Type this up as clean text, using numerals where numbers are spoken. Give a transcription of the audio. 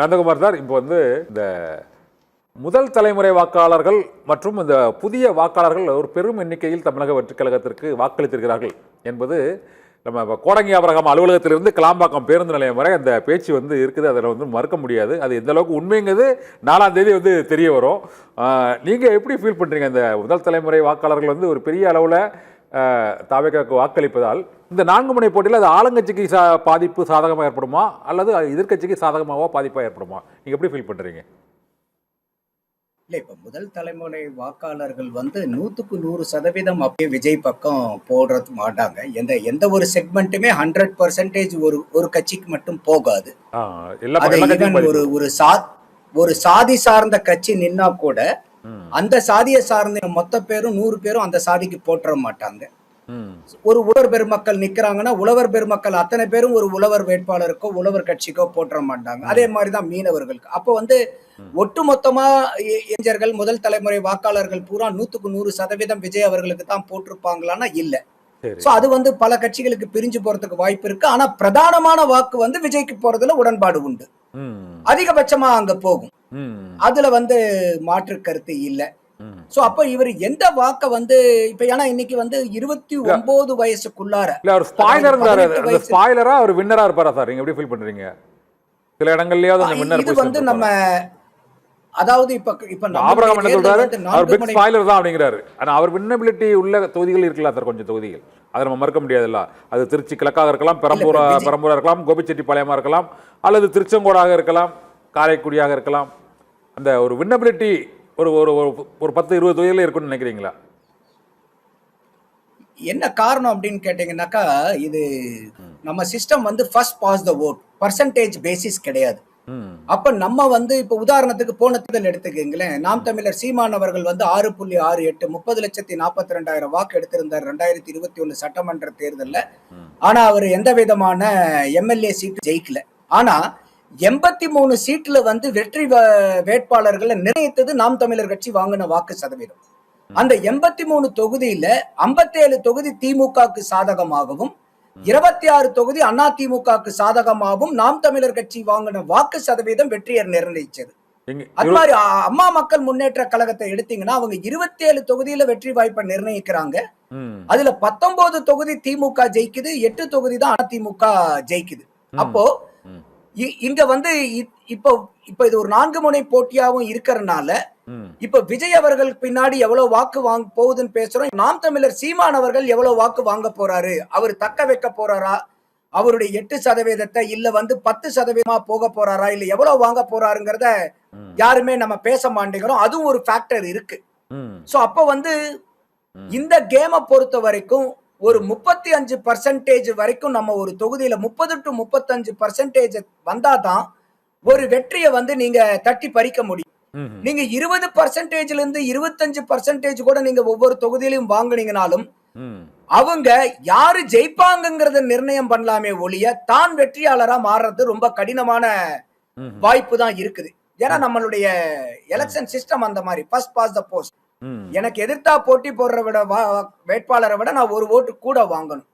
Nandakumar sir, இப்போ வந்து இந்த முதல் தலைமுறை வாக்காளர்கள் மற்றும் இந்த புதிய வாக்காளர்கள் ஒரு பெரும் எண்ணிக்கையில் தமிழக வெற்றிக் கழகத்திற்கு வாக்களித்திருக்கிறார்கள் என்பது நம்ம கோடங்கி ஆபரகம் அலுவலகத்திலிருந்து கிளாம்பாக்கம் பேருந்து நிலையம் வரை அந்த பேச்சு வந்து இருக்குது. அதில் வந்து மறுக்க முடியாது. அது எந்த அளவுக்கு உண்மைங்கிறது 4ஆம் தேதி வந்து தெரிய வரும். நீங்கள் எப்படி ஃபீல் பண்ணுறீங்க? இந்த முதல் தலைமுறை வாக்காளர்கள் வந்து ஒரு பெரிய அளவில் தாவேக்காவுக்கு வாக்களிப்பதால் இந்த 4 முனை போட்டியில் அது ஆளுங்கட்சிக்கு பாதிப்பு சாதகமாக ஏற்படுமா அல்லது எதிர்கட்சிக்கு சாதகமாகவோ பாதிப்பாக ஏற்படுமா? நீங்கள் எப்படி ஃபீல் பண்ணுறீங்க? இல்ல, இப்ப முதல் தலைமுறை வாக்காளர்கள் வந்து 100% அப்படியே விஜய் பக்கம் போடுறது மாட்டாங்க. எந்த ஒரு செக்மெண்ட்டுமே 100% ஒரு கட்சிக்கு மட்டும் போகாது. அதை ஈவன் ஒரு சாதி சார்ந்த கட்சி நின்னா கூட அந்த சாதியை சார்ந்த மொத்த பேரும் 100 பேரும் அந்த சாதிக்கு போட்டுற மாட்டாங்க. ஒரு உழவர் பெருமக்கள் நிக்கிறாங்கன்னா உழவர் பெருமக்கள் அத்தனை பேரும் ஒரு உழவர் வேட்பாளருக்கோ உழவர் கட்சிக்கோ போட்டுற மாட்டாங்க. அதே மாதிரிதான் மீனவர்களுக்கு. அப்போ வந்து ஒட்டுமொத்தமா இளைஞர்கள் முதல் தலைமுறை வாக்காளர்கள் பூரா 100% விஜய் அவர்களுக்கு தான் போட்டிருப்பாங்களான்னா இல்ல. சோ அது வந்து பல கட்சிகளுக்கு பிரிஞ்சு போறதுக்கு வாய்ப்பு இருக்கு. ஆனா பிரதானமான வாக்கு வந்து விஜய்க்கு போறதுல உடன்பாடு உண்டு. அதிகபட்சமா அங்க போகும். அதுல வந்து மாற்று கருத்து இல்ல. சோ அப்ப இவர் எந்த வாக்க வந்து இப்ப ஏன்னா இன்னைக்கு வந்து 29 வயசுக்குள்ளார அவர் ஸ்பாயிலரா அவர் வின்னரா இருப்பாரா சார்? நீங்க எப்படி ஃபீல் பண்றீங்க? சில இடங்கள்லயாவது அந்த வின்னர் இது வந்து நம்ம அதாவது இப்ப ஆபிரகாம் என்ன சொல்றாரு? அவர் பிக் ஸ்பாயிலர் தான் அப்படிங்கிறாரு. ஆனா அவர் வின்னபிலிட்டி உள்ள தொகுதிகள் இருக்கலாம் சார், கொஞ்சம் தொகுதிகள். அதை நம்ம மறுக்க முடியாதுல்ல. அது திருச்சி கிழக்காக இருக்கலாம், பெரம்பூரா இருக்கலாம், கோபிச்செட்டிப்பாளையமா இருக்கலாம், அல்லது திருச்செங்கோடாக இருக்கலாம், காரைக்குடியாக இருக்கலாம். அந்த ஒரு வின்னபிலிட்டி ஒரு 10-20 தொகுதியில் இருக்குன்னு நினைக்கிறீங்களா? என்ன காரணம் அப்படின்னு கேட்டீங்கன்னாக்கா, இது நம்ம சிஸ்டம் வந்து ஃபர்ஸ்ட் பாஸ் த வோட் பர்சன்டேஜ் பேசிஸ் கிடையாது. அப்ப நம்ம வந்து இப்ப உதாரணத்துக்கு போன தேர்தல் எடுத்துக்கீங்களேன். நாம் தமிழர் சீமான் அவர்கள் வந்து 6.68 30,42,000 வாக்கு எடுத்திருந்தார் 2021 சட்டமன்ற தேர்தல்ல. ஆனா அவர் எந்த விதமான எம்எல்ஏ சீட்டு ஜெயிக்கல. ஆனா 83 சீட்ல வந்து வெற்றி வேட்பாளர்களை நிர்ணயித்தது நாம் தமிழர் கட்சி வாங்கின வாக்கு சதவீதம். அந்த 83 தொகுதியில 57 தொகுதி திமுகவுக்கு சாதகமாகவும் 26 தொகுதி அதிமுகவுக்கு சாதகமாகவும் நாம் தமிழர் கட்சி வாங்கின வாக்கு சதவீதம் வெற்றியர் நிர்ணயிச்சது. அது மாதிரி அம்மா மக்கள் முன்னேற்ற கழகத்தை எடுத்தீங்கன்னா அவங்க 27 தொகுதியில வெற்றி வாய்ப்பை நிர்ணயிக்கிறாங்க. அதுல 19 தொகுதி திமுக ஜெயிக்குது, 8 தொகுதி தான் அதிமுக ஜெயிக்குது. அப்போ இங்க வந்து இப்ப இது ஒரு 4 முனை போட்டியாவும் இருக்கிறதுனால இப்ப விஜய் அவர்கள் பின்னாடி எவ்வளவு வாக்கு வாங்க போகுதுன்னு பேசுறோம். நாம் தமிழர் சீமான் அவர்கள் எவ்வளவு வாக்கு வாங்க போறாரு, அவர் தக்க வைக்க போறாரா, அவருடைய 8% இல்ல வந்து 10% போக போறாரா, இல்ல எவ்வளவு வாங்க போறாருங்கிறத யாருமே நம்ம பேச மாட்டேங்கிறோம். அதுவும் ஒரு ஃபேக்டர் இருக்கு. சோ அப்ப வந்து இந்த கேமை பொறுத்த வரைக்கும் ஒரு 35% வரைக்கும் நம்ம ஒரு தொகுதியில 30 to 35% வந்தாதான் ஒரு வெற்றியை வந்து நீங்க தட்டி பறிக்க முடியும். நீங்க 20%ல இருந்து 25% கூட நீங்க ஒவ்வொரு தொகுதியிலும் வாங்கினீங்கனாலும் அவங்க யாரு ஜெயிப்பாங்கிறத நிர்ணயம் பண்ணலாமே ஒழிய தான் வெற்றியாளரா மாறுறது ரொம்ப கடினமான வாய்ப்பு தான் இருக்குது. ஏன்னா நம்மளுடைய எலெக்ஷன் சிஸ்டம் அந்த மாதிரி ஃபர்ஸ்ட் பாஸ் த போஸ்ட். எனக்கு எதிர்த்தா போட்டி போடுற வேட்பாளரை விட நான் ஒரு ஓட்டு கூட வாங்கணும்.